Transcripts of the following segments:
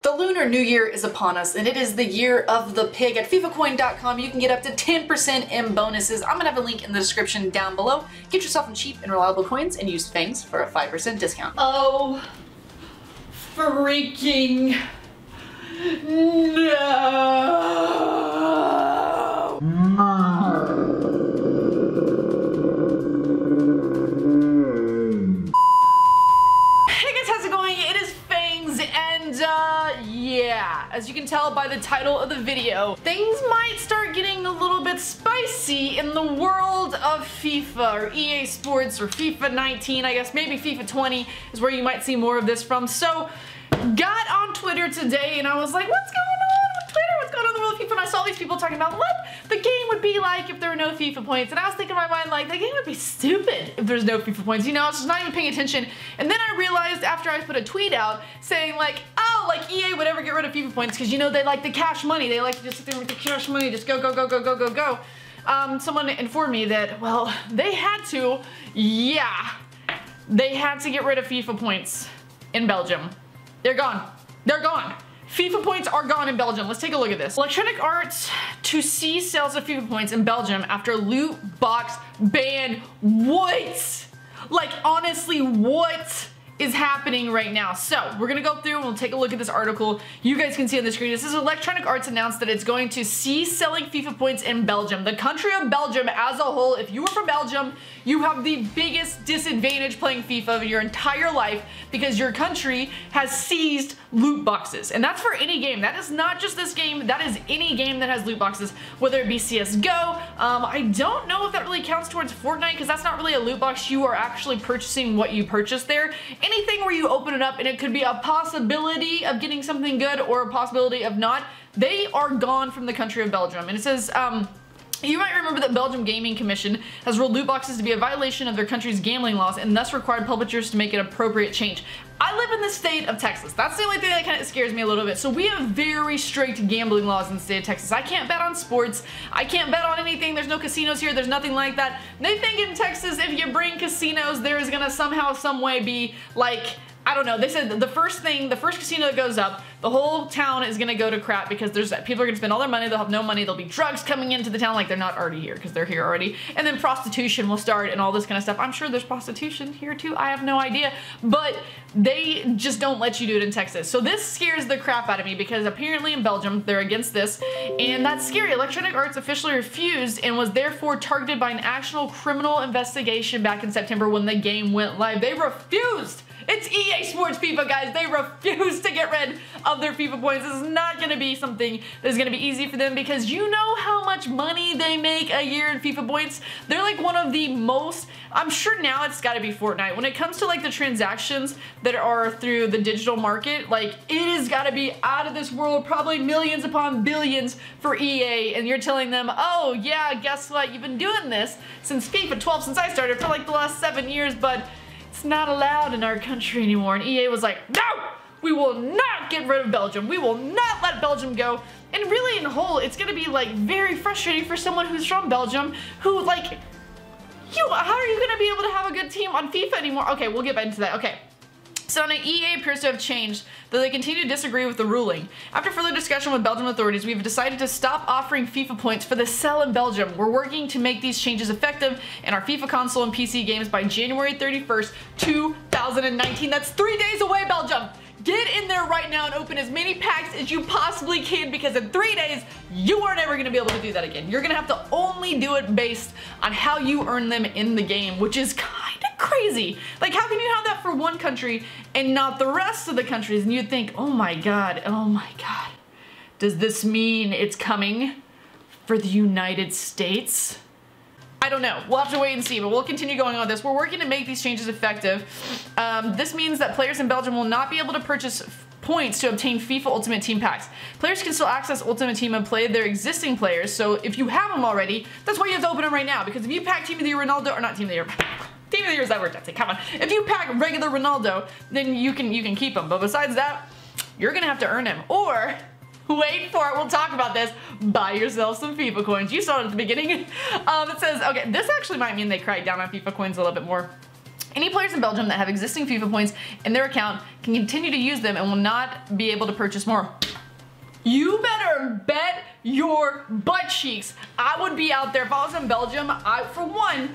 The Lunar New Year is upon us, and it is the year of the pig. At FIFAcoin.com, you can get up to 10% in bonuses. I'm gonna have a link in the description down below. Get yourself some cheap and reliable coins and use Fangs for a 5% discount. Oh, freaking no! Hey guys, how's it going? It is Fangs, and yeah, as you can tell by the title of the video, things might start getting a little bit spicy in the world of FIFA, or EA Sports, or FIFA 19, I guess maybe FIFA 20 is where you might see more of this from. So, got on Twitter today and I was like, what's going on with Twitter? What's going on in the world of FIFA? And I saw these people talking about what the game would be like if there were no FIFA points. And I was thinking in my mind, like, the game would be stupid if there's no FIFA points. You know, I was just not even paying attention. And then I realized after I put a tweet out saying like, oh, like EA would ever get rid of FIFA points because, you know, they like the cash money. They like to just sit there with the cash money, just go, go, go, go, go, go, go. Someone informed me that, well, they had to, yeah, they had to get rid of FIFA points in Belgium. They're gone. They're gone. FIFA points are gone in Belgium. Let's take a look at this. Electronic Arts to cease sales of FIFA points in Belgium after loot box ban. What? Like, honestly, what is happening right now? So we're gonna go through and we'll take a look at this article. You guys can see on the screen. This is Electronic Arts announced that it's going to cease selling FIFA points in Belgium. The country of Belgium as a whole, if you are from Belgium, you have the biggest disadvantage playing FIFA of your entire life because your country has seized loot boxes. And that's for any game. That is not just this game. That is any game that has loot boxes, whether it be CSGO. I don't know if that really counts towards Fortnite because that's not really a loot box. You are actually purchasing what you purchase there. Anything where you open it up and it could be a possibility of getting something good or a possibility of not, they are gone from the country of Belgium. And it says, you might remember that Belgium Gaming Commission has ruled loot boxes to be a violation of their country's gambling laws and thus required publishers to make an appropriate change. I live in the state of Texas. That's the only thing that kind of scares me a little bit. So we have very strict gambling laws in the state of Texas. I can't bet on sports. I can't bet on anything. There's no casinos here. There's nothing like that. They think in Texas, if you bring casinos, there is gonna somehow, some way be like, I don't know, they said the first casino that goes up, the whole town is gonna go to crap because people are gonna spend all their money, they'll have no money, there'll be drugs coming into the town like they're not already here because they're here already, and then prostitution will start and all this kind of stuff. I'm sure there's prostitution here too, I have no idea, but they just don't let you do it in Texas. So this scares the crap out of me because apparently in Belgium, they're against this, and that's scary. Electronic Arts officially refused and was therefore targeted by an actual criminal investigation back in September when the game went live. They refused! It's EA Sports FIFA, guys. They refuse to get rid of their FIFA points. This is not going to be something that's going to be easy for them because you know how much money they make a year in FIFA points. They're like one of the most, I'm sure now it's got to be Fortnite. When it comes to like the transactions that are through the digital market, like it has got to be out of this world, probably millions upon billions for EA. And you're telling them, oh yeah, guess what? You've been doing this since FIFA 12, since I started for like the last 7 years, but it's not allowed in our country anymore. And EA was like, no, we will not get rid of Belgium. We will not let Belgium go. And really in whole, it's gonna be like very frustrating for someone who's from Belgium who like, how are you gonna be able to have a good team on FIFA anymore? Okay, we'll get back into that, okay. So now EA appears to have changed, though they continue to disagree with the ruling. After further discussion with Belgian authorities, we've decided to stop offering FIFA points for the sale in Belgium. We're working to make these changes effective in our FIFA console and PC games by January 31st, 2019. That's 3 days away, Belgium! Get in there right now and open as many packs as you possibly can because in 3 days, you are never going to be able to do that again. You're going to have to only do it based on how you earn them in the game, which is kind of crazy. Like, how can you have that for one country and not the rest of the countries? And you'd think, oh my god, does this mean it's coming for the United States? I don't know. We'll have to wait and see, but we'll continue going on this. We're working to make these changes effective. This means that players in Belgium will not be able to purchase points to obtain FIFA Ultimate Team packs. Players can still access Ultimate Team and play their existing players, so if you have them already, that's why you have to open them right now, because if you pack Team of the Year Ronaldo, or not Team of the Year, Team of the Year is that word, come on. If you pack regular Ronaldo, then you can keep him, but besides that, you're gonna have to earn him, or wait for it, we'll talk about this, buy yourself some FIFA coins. You saw it at the beginning. It says, okay, this actually might mean they crack down on FIFA coins a little bit more. Any players in Belgium that have existing FIFA points in their account can continue to use them and will not be able to purchase more. You better bet your butt cheeks I would be out there if I was in Belgium. For one,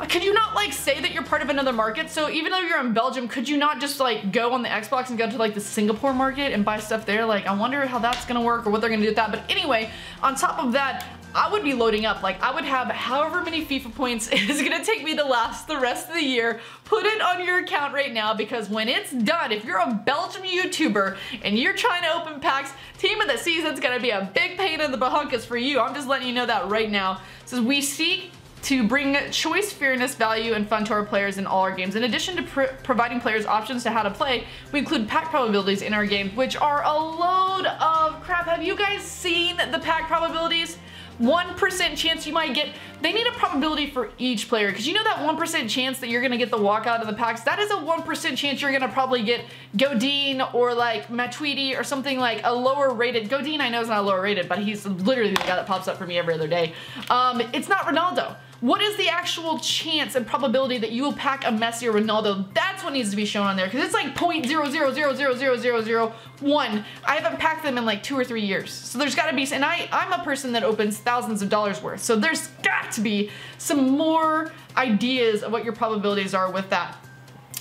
could you not like say that you're part of another market? So even though you're in Belgium, could you not just like go on the Xbox and go to like the Singapore market and buy stuff there? Like, I wonder how that's gonna work or what they're gonna do with that. But anyway, on top of that, I would be loading up. Like, I would have however many FIFA points it is gonna take me to last the rest of the year. Put it on your account right now, because when it's done, if you're a Belgium YouTuber and you're trying to open packs, team of the season's gonna be a big pain in the bahunkus for you. I'm just letting you know that right now. It says we seek to bring choice, fairness, value, and fun to our players in all our games. In addition to providing players options to how to play, we include pack probabilities in our game, which are a load of crap. Have you guys seen the pack probabilities? 1% chance you might get. They need a probability for each player, because you know that 1% chance that you're gonna get the walkout of the packs, that is a 1% chance you're gonna probably get Godin or like Matuidi or something like a lower rated. Godin I know is not lower rated, but he's literally the guy that pops up for me every other day. It's not Ronaldo. What is the actual chance and probability that you will pack a Messi or Ronaldo? That's what needs to be shown on there, because it's like 0.0000001. I haven't packed them in like 2 or 3 years. So there's gotta be, and I'm a person that opens thousands of dollars worth. So there's got to be some more ideas of what your probabilities are with that.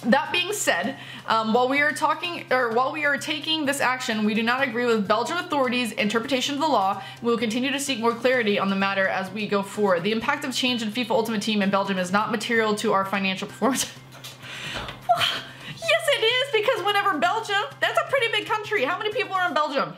That being said, while we are taking this action, we do not agree with Belgian authorities' interpretation of the law. We will continue to seek more clarity on the matter as we go forward. The impact of change in FIFA Ultimate Team in Belgium is not material to our financial performance. Yes, it is, because whenever Belgium, that's a pretty big country. How many people are in Belgium?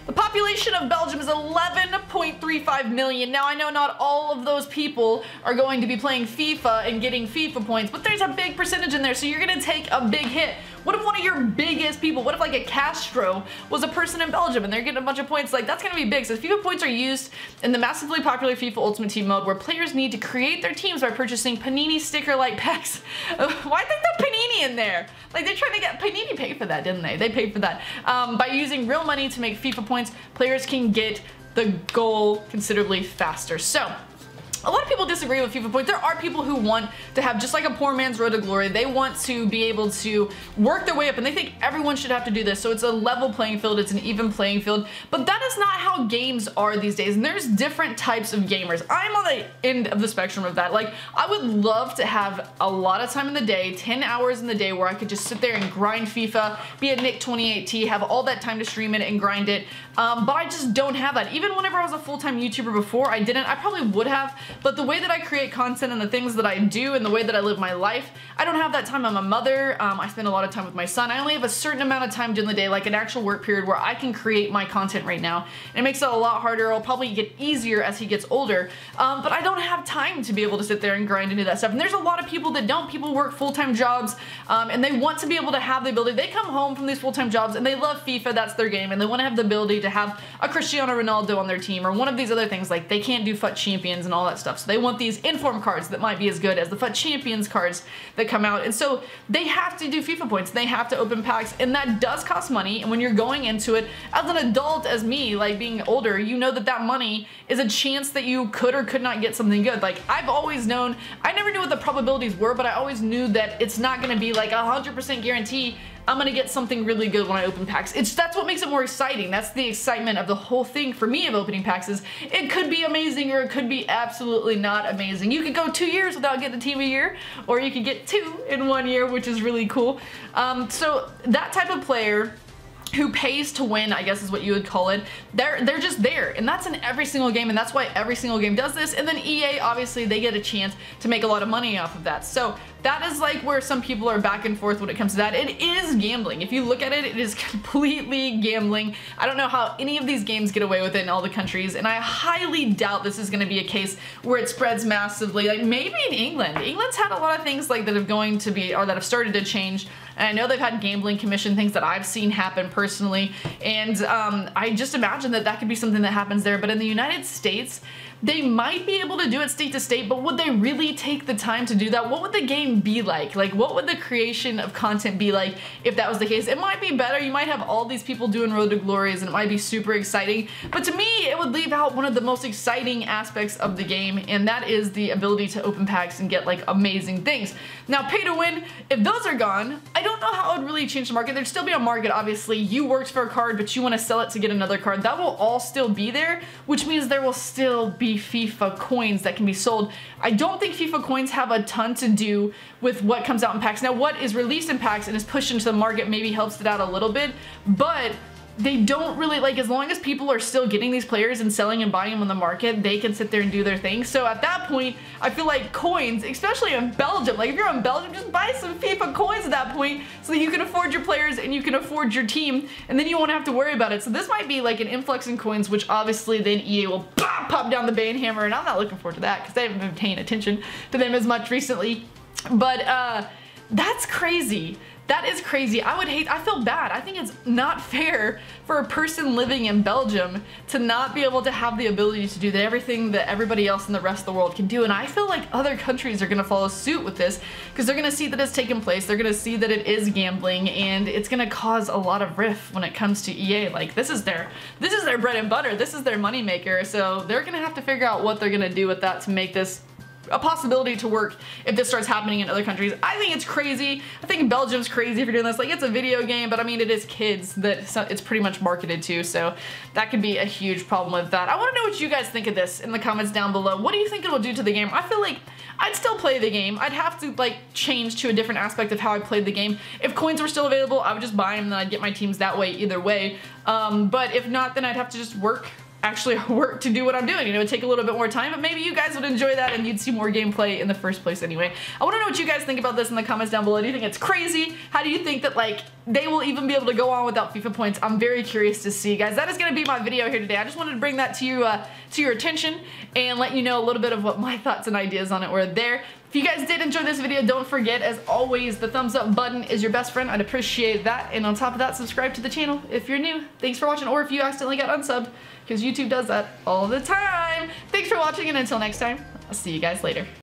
The population of Belgium is 11.35 million. Now, I know not all of those people are going to be playing FIFA and getting FIFA points, but there's a big percentage in there, so you're gonna take a big hit. What if one of your biggest people, what if like a Castro was a person in Belgium and they're getting a bunch of points? Like, that's gonna be big. So FIFA points are used in the massively popular FIFA Ultimate Team mode, where players need to create their teams by purchasing Panini sticker-like packs. Why did they put Panini in there? Like, they're trying to get Panini paid for that, didn't they? They paid for that. By using real money to make FIFA points, players can get the goal considerably faster. So, a lot of people disagree with FIFA points. There are people who want to have just like a poor man's road to glory. They want to be able to work their way up, and they think everyone should have to do this. So it's a level playing field, it's an even playing field. But that is not how games are these days, and there's different types of gamers. I'm on the end of the spectrum of that. Like, I would love to have a lot of time in the day, 10 hours in the day, where I could just sit there and grind FIFA, be a Nick 28T, have all that time to stream it and grind it. But I just don't have that. Even whenever I was a full-time YouTuber before, I didn't. I probably would have, but the way that I create content and the things that I do and the way that I live my life, I don't have that time. I'm a mother. I spend a lot of time with my son. I only have a certain amount of time during the day, like an actual work period, where I can create my content right now. And it makes it a lot harder. It'll probably get easier as he gets older. But I don't have time to be able to sit there and grind and do that stuff. And there's a lot of people that don't. People work full-time jobs, and they want to be able to have the ability. They come home from these full-time jobs and they love FIFA, that's their game, and they want to have the ability to have a Cristiano Ronaldo on their team, or one of these other things. Like, they can't do FUT Champions and all that stuff, so they want these inform cards that might be as good as the FUT Champions cards that come out, and so they have to do FIFA points. They have to open packs, and that does cost money. And when you're going into it as an adult, as me, like being older, you know that that money is a chance that you could or could not get something good. Like, I've always known, I never knew what the probabilities were, but I always knew that it's not going to be like 100% guarantee I'm gonna get something really good when I open packs. That's what makes it more exciting. That's the excitement of the whole thing for me of opening packs. Is it could be amazing, or it could be absolutely not amazing. You could go 2 years without getting the team of the year, or you could get 2 in 1 year, which is really cool. So that type of player who pays to win, I guess is what you would call it, they're just there, and that's in every single game, and that's why every single game does this. And then EA, obviously, they get a chance to make a lot of money off of that. So that is like where some people are back and forth when it comes to that. It is gambling. If you look at it, it is completely gambling. I don't know how any of these games get away with it in all the countries, and I highly doubt this is going to be a case where it spreads massively. Like, maybe in England. England's had a lot of things like that have going to be, or that have started to change. And I know they've had gambling commission things that I've seen happen personally, and I just imagine that that could be something that happens there. But in the United States, they might be able to do it state to state, but would they really take the time to do that? What would the game game be like? Like, what would the creation of content be like if that was the case? It might be better. You might have all these people doing Road to Glories and it might be super exciting. But to me, it would leave out one of the most exciting aspects of the game, and that is the ability to open packs and get like amazing things. Now, pay to win, if those are gone, I don't know how it would really change the market. There'd still be a market, obviously. You worked for a card, but you want to sell it to get another card. That will all still be there, which means there will still be FIFA coins that can be sold. I don't think FIFA coins have a ton to do with what comes out in packs. Now, what is released in packs and is pushed into the market maybe helps it out a little bit, but they don't really, like, as long as people are still getting these players and selling and buying them on the market, they can sit there and do their thing. So at that point, I feel like coins, especially in Belgium, like if you're in Belgium, just buy some FIFA coins at that point so that you can afford your players and you can afford your team, and then you won't have to worry about it. So this might be like an influx in coins, which obviously then EA will pop down the bane hammer, and I'm not looking forward to that because they haven't been paying attention to them as much recently. But that's crazy. That is crazy. I feel bad. I think it's not fair for a person living in Belgium to not be able to have the ability to do everything that everybody else in the rest of the world can do. And I feel like other countries are gonna follow suit with this because they're gonna see that it's taken place. They're gonna see that it is gambling, and it's gonna cause a lot of rift when it comes to EA. Like, this is their bread and butter. This is their moneymaker. So they're gonna have to figure out what they're gonna do with that to make this a possibility to work if this starts happening in other countries. I think it's crazy. I think Belgium's crazy for doing this. Like, it's a video game, but I mean, it is kids that it's pretty much marketed to, so that could be a huge problem with that. I want to know what you guys think of this in the comments down below. What do you think it will do to the game? I feel like I'd still play the game. I'd have to like change to a different aspect of how I played the game. If coins were still available, I would just buy them and then I'd get my teams that way either way. But if not, then I'd have to just actually work to do what I'm doing. You know, it'd take a little bit more time, but maybe you guys would enjoy that and you'd see more gameplay in the first place anyway. I want to know what you guys think about this in the comments down below. Do you think it's crazy? How do you think that, like, they will even be able to go on without FIFA points? I'm very curious to see, guys. That is going to be my video here today. I just wanted to bring that to you, to your attention and let you know a little bit of what my thoughts and ideas on it were there. If you guys did enjoy this video, don't forget, as always, the thumbs up button is your best friend. I'd appreciate that. And on top of that, subscribe to the channel if you're new. Thanks for watching, or if you accidentally got unsubbed, because YouTube does that all the time. Thanks for watching, and until next time, I'll see you guys later.